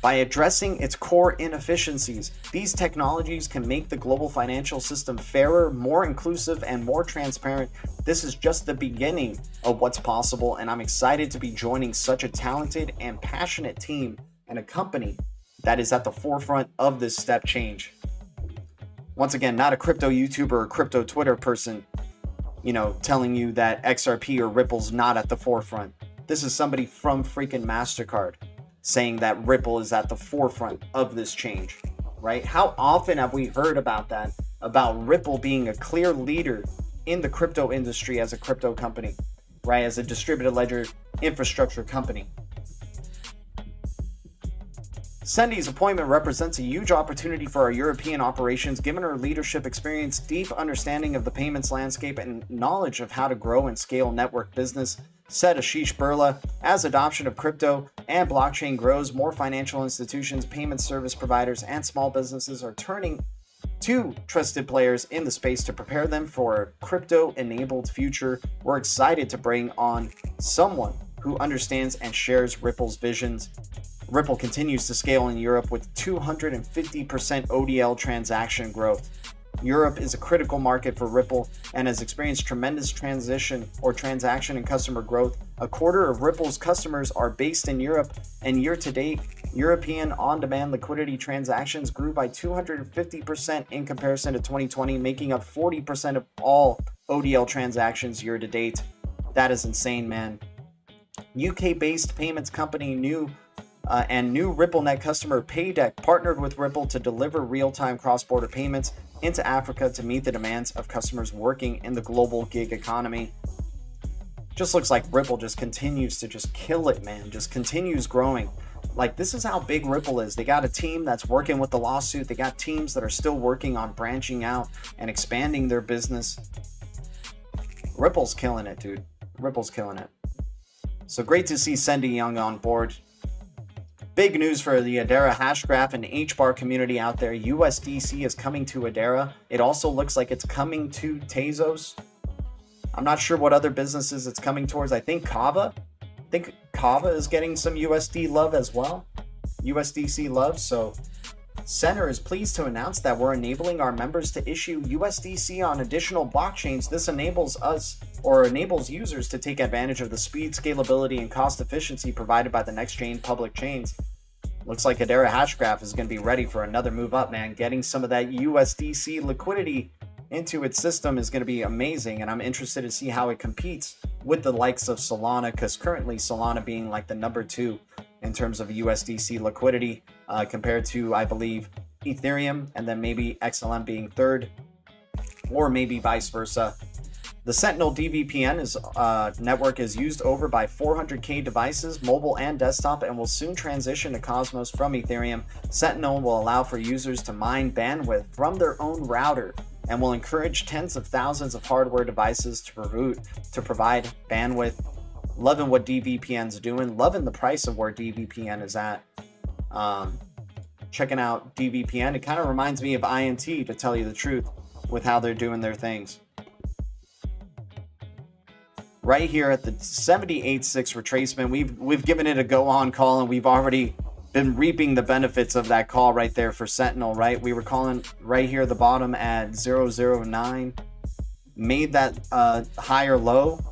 By addressing its core inefficiencies, these technologies can make the global financial system fairer, more inclusive, and more transparent. This is just the beginning of what's possible, and I'm excited to be joining such a talented and passionate team and a company that is at the forefront of this step change. Once again, not a crypto YouTuber or crypto Twitter person, telling you that XRP or Ripple's not at the forefront. This is somebody from freaking MasterCard saying that Ripple is at the forefront of this change, right? How often have we heard about that, about Ripple being a clear leader in the crypto industry as a crypto company, right? As a distributed ledger infrastructure company. Cindy's appointment represents a huge opportunity for our European operations, given her leadership experience, deep understanding of the payments landscape, and knowledge of how to grow and scale network business. Said Ashish Birla, as adoption of crypto and blockchain grows, more financial institutions, payment service providers, and small businesses are turning to trusted players in the space to prepare them for a crypto-enabled future. We're excited to bring on someone who understands and shares Ripple's visions. Ripple continues to scale in Europe with 250% ODL transaction growth. Europe is a critical market for Ripple and has experienced tremendous transaction and customer growth. A quarter of Ripple's customers are based in Europe, and year-to-date, European on-demand liquidity transactions grew by 250% in comparison to 2020, making up 40% of all ODL transactions year-to-date. That is insane, man. UK-based payments company new RippleNet customer Paydeck partnered with Ripple to deliver real-time cross-border payments into Africa to meet the demands of customers working in the global gig economy. Just looks like Ripple just continues to just kill it, man. Just continues growing. Like, this is how big Ripple is. They got a team that's working with the lawsuit. They got teams that are still working on branching out and expanding their business. Ripple's killing it, dude. Ripple's killing it. So great to see Sendy Young on board. Big news for the Adara Hashgraph and HBAR community out there. USDC is coming to Adara. It also looks like it's coming to Tezos. I'm not sure what other businesses it's coming towards. I think Kava. I think Kava is getting some USD love as well. USDC love. So Center is pleased to announce that we're enabling our members to issue USDC on additional blockchains. This enables us, or enables users, to take advantage of the speed, scalability, and cost efficiency provided by the next-gen public chains. Looks like Adara Hashgraph is going to be ready for another move up, man. Getting some of that USDC liquidity into its system is going to be amazing, and I'm interested to see how it competes with the likes of Solana, because currently Solana being like the number 2 in terms of USDC liquidity, compared to, I believe, Ethereum, and then maybe XLM being 3rd, or maybe vice versa. The Sentinel DVPN network is used over by 400K devices, mobile and desktop, and will soon transition to Cosmos from Ethereum. Sentinel will allow for users to mine bandwidth from their own router and will encourage tens of thousands of hardware devices to provide bandwidth. Loving what DVPN's doing, loving the price of where DVPN is at. Checking out DVPN, it kind of reminds me of INT, to tell you the truth, with how they're doing their things. Right here at the 78.6 retracement, we've given it a go on call, and we've already been reaping the benefits of that call right there for Sentinel, right? We were calling right here at the bottom at 009, made that higher low.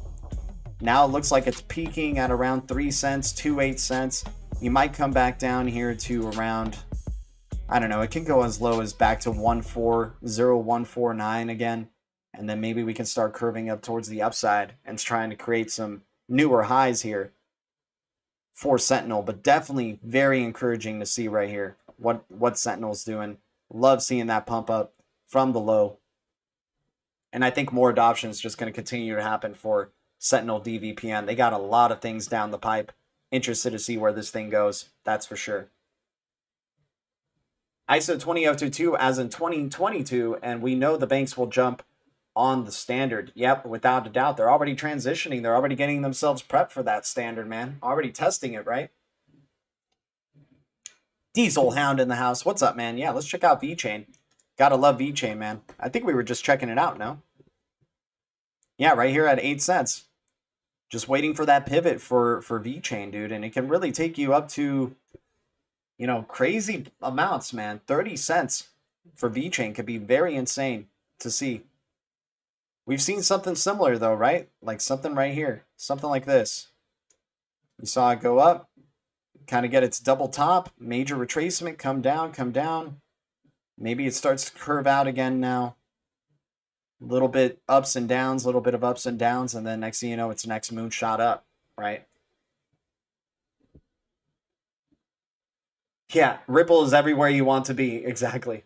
Now it looks like it's peaking at around 3 cents, 28 cents. You might come back down here to around, I don't know, it can go as low as back to 140,149 again. And then maybe we can start curving up towards the upside and trying to create some newer highs here for Sentinel. But definitely very encouraging to see right here what Sentinel's doing. Love seeing that pump up from the low. And I think more adoption is just going to continue to happen for Sentinel DVPN. They got a lot of things down the pipe. Interested to see where this thing goes, that's for sure. ISO 20022 as in 2022, and we know the banks will jump on the standard. Yep, without a doubt. They're already transitioning. They're already getting themselves prepped for that standard, man. Already testing it, right? Diesel Hound in the house. What's up, man? Yeah, let's check out VeChain. Gotta love VeChain, man. I think we were just checking it out, no? Yeah, right here at 8 cents. Just waiting for that pivot for VeChain, dude. And it can really take you up to, you know, crazy amounts, man. 30 cents for VeChain could be very insane to see. We've seen something similar, though, right? Like something right here. Something like this. You saw it go up. Kind of get its double top. Major retracement. Come down, come down. Maybe it starts to curve out again now. Little bit ups and downs, little bit of ups and downs, and then next thing you know, it's next moonshot up, right? Yeah, Ripple is everywhere you want to be, exactly.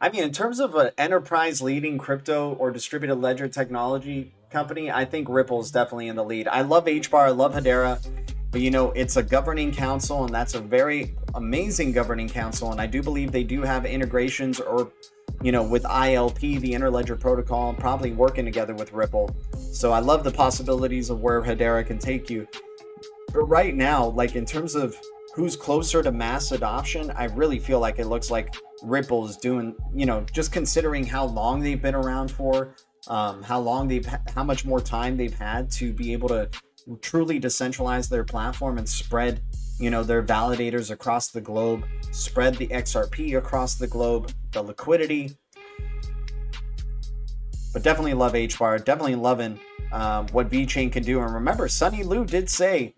I mean, in terms of an enterprise leading crypto or distributed ledger technology company, I think Ripple is definitely in the lead. I love HBAR, I love Hedera, but you know, it's a governing council, and that's a very amazing governing council, and I do believe they do have integrations, or you know, with ILP, the Interledger Protocol, probably working together with Ripple. So I love the possibilities of where Hedera can take you. But right now, like in terms of who's closer to mass adoption, I really feel like it looks like Ripple is doing, you know, just considering how long they've been around for, how much more time they've had to be able to truly decentralize their platform and spread, you know, their validators across the globe, spread the XRP across the globe, the liquidity. But definitely love HBAR, definitely loving what VeChain can do. And remember, Sunny Liu did say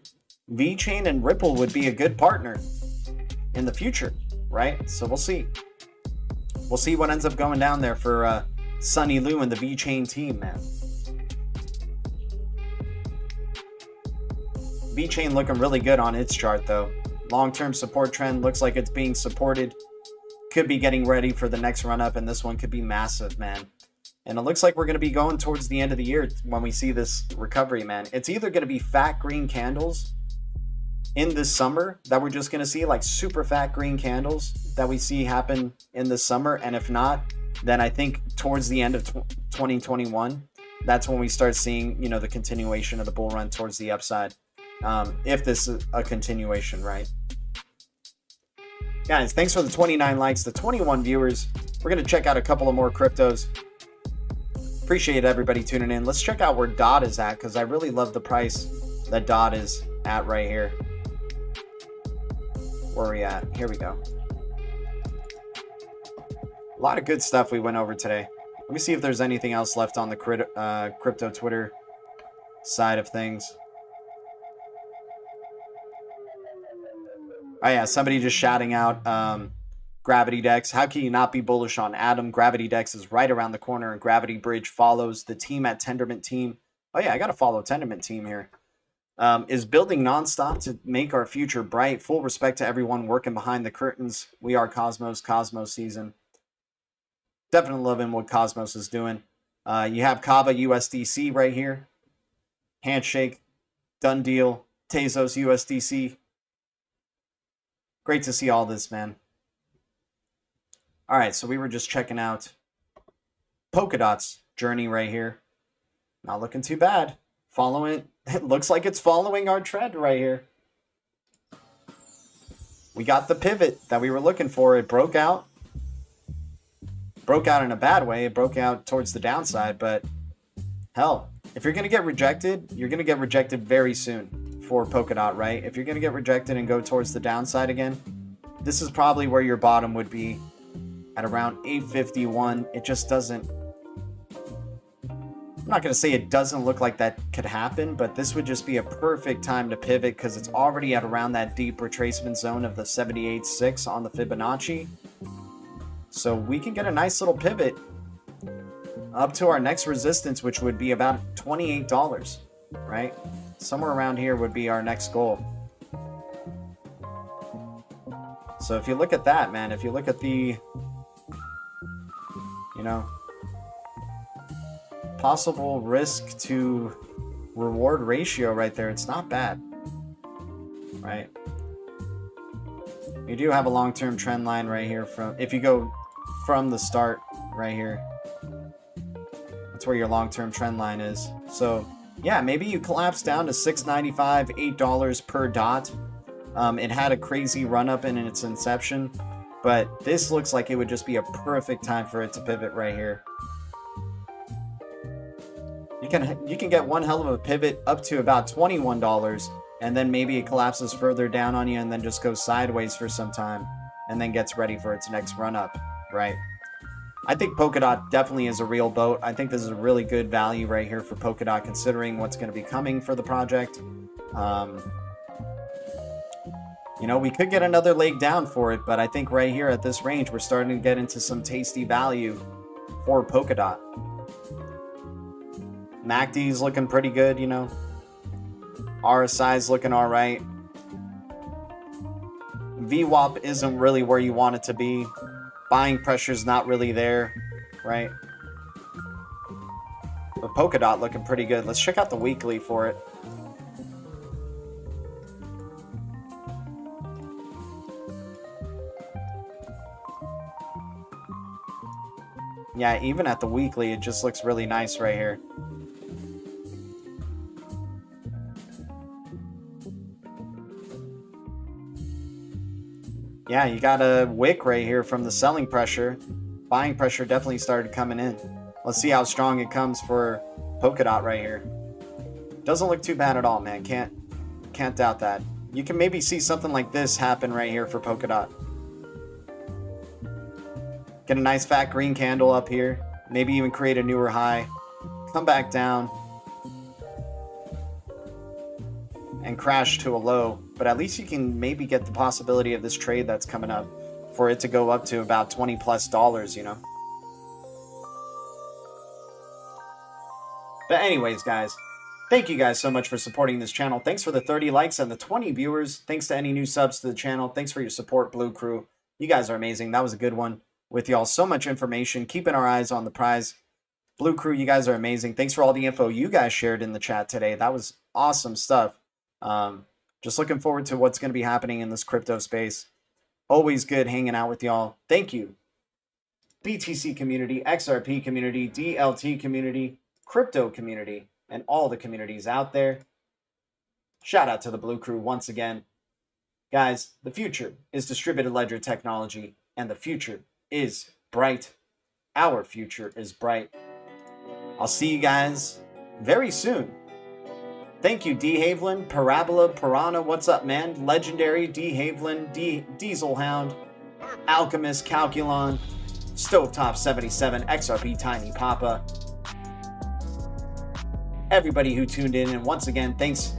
VeChain and Ripple would be a good partner in the future, right? So we'll see. We'll see what ends up going down there for Sunny Liu and the VeChain team, man. VeChain looking really good on its chart, though. Long-term support trend looks like it's being supported. Could be getting ready for the next run-up, and this one could be massive, man. And it looks like we're going to be going towards the end of the year when we see this recovery, man. It's either going to be fat green candles in this summer that we're just going to see, like super fat green candles that we see happen in the summer. And if not, then I think towards the end of 2021, that's when we start seeing, you know, the continuation of the bull run towards the upside. If this is a continuation, right? Guys, thanks for the 29 likes, the 21 viewers. We're going to check out a couple of more cryptos. Appreciate everybody tuning in. Let's check out where DOT is at, because I really love the price that DOT is at right here. Where are we at? Here we go. A lot of good stuff we went over today. Let me see if there's anything else left on the crypto Twitter side of things. Oh yeah, somebody just shouting out Gravity Dex. How can you not be bullish on Atom? Gravity Dex is right around the corner, and Gravity Bridge follows the team at Tendermint Team. Oh yeah, I got to follow Tendermint Team here. Is building nonstop to make our future bright. Full respect to everyone working behind the curtains. We are Cosmos, Cosmos season. Definitely loving what Cosmos is doing. You have Kava USDC right here. Handshake, done deal, Tezos USDC. Great to see all this, man. All right, so we were just checking out Polkadot's journey right here. Not looking too bad. Following, it looks like it's following our trend right here. We got the pivot that we were looking for. It broke out. Broke out in a bad way. It broke out towards the downside, but hell, if you're going to get rejected, you're going to get rejected very soon for Polkadot, right? If you're going to get rejected and go towards the downside again, this is probably where your bottom would be at around 851. It just doesn't, I'm not going to say it doesn't look like that could happen, but this would just be a perfect time to pivot because it's already at around that deep retracement zone of the 78.6 on the Fibonacci. So we can get a nice little pivot up to our next resistance, which would be about $28, right? Somewhere around here would be our next goal. So if you look at that, man, if you look at the, you know, possible risk to reward ratio right there, it's not bad, right? You do have a long-term trend line right here from, if you go from the start right here, that's where your long-term trend line is. So yeah, maybe you collapse down to $6.95, $8 per dot. It had a crazy run up in its inception, but this looks like it would just be a perfect time for it to pivot right here. You can get one hell of a pivot up to about $21, and then maybe it collapses further down on you and then just goes sideways for some time and then gets ready for its next run up, right? I think Polkadot definitely is a real boat. I think this is a really good value right here for Polkadot considering what's going to be coming for the project. You know, we could get another leg down for it, but I think right here at this range, we're starting to get into some tasty value for Polkadot. MACD's looking pretty good, you know. RSI's looking all right. VWAP isn't really where you want it to be. Buying pressure's not really there, right? But Polkadot looking pretty good. Let's check out the weekly for it. Yeah, even at the weekly, it just looks really nice right here. Yeah, you got a wick right here from the selling pressure. Buying pressure definitely started coming in. Let's see how strong it comes for Polkadot right here. Doesn't look too bad at all, man. Can't doubt that. You can maybe see something like this happen right here for Polkadot. Get a nice fat green candle up here. Maybe even create a newer high. Come back down. And crash to a low. But at least you can maybe get the possibility of this trade that's coming up for it to go up to about $20+, you know. But anyways, guys, thank you guys so much for supporting this channel. Thanks for the 30 likes and the 20 viewers. Thanks to any new subs to the channel. Thanks for your support, Blue Crew. You guys are amazing. That was a good one with y'all. So much information. Keeping our eyes on the prize. Blue Crew, you guys are amazing. Thanks for all the info you guys shared in the chat today. That was awesome stuff. Just looking forward to what's going to be happening in this crypto space. Always good hanging out with y'all. Thank you. BTC community, XRP community, DLT community, crypto community, and all the communities out there. Shout out to the Blue Crew once again. Guys, the future is distributed ledger technology, and the future is bright. Our future is bright. I'll see you guys very soon. Thank you, D. Haviland, Parabola, Piranha, what's up, man? Legendary, D. Haviland, Diesel Hound, Alchemist, Calculon, Stovetop 77, XRP Tiny Papa. Everybody who tuned in, and once again, thanks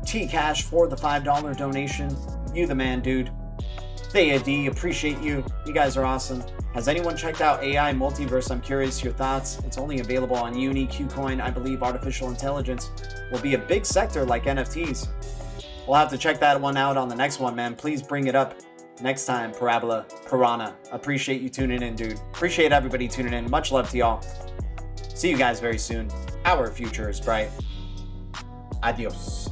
T-Cash for the $5 donation. You the man, dude. Thea D, appreciate you. You guys are awesome. Has anyone checked out AI Multiverse? I'm curious your thoughts. It's only available on Uni, KuCoin. I believe artificial intelligence will be a big sector like NFTs. We'll have to check that one out on the next one, man. Please bring it up next time, Parabola, Piranha. Appreciate you tuning in, dude. Appreciate everybody tuning in. Much love to y'all. See you guys very soon. Our future is bright. Adios.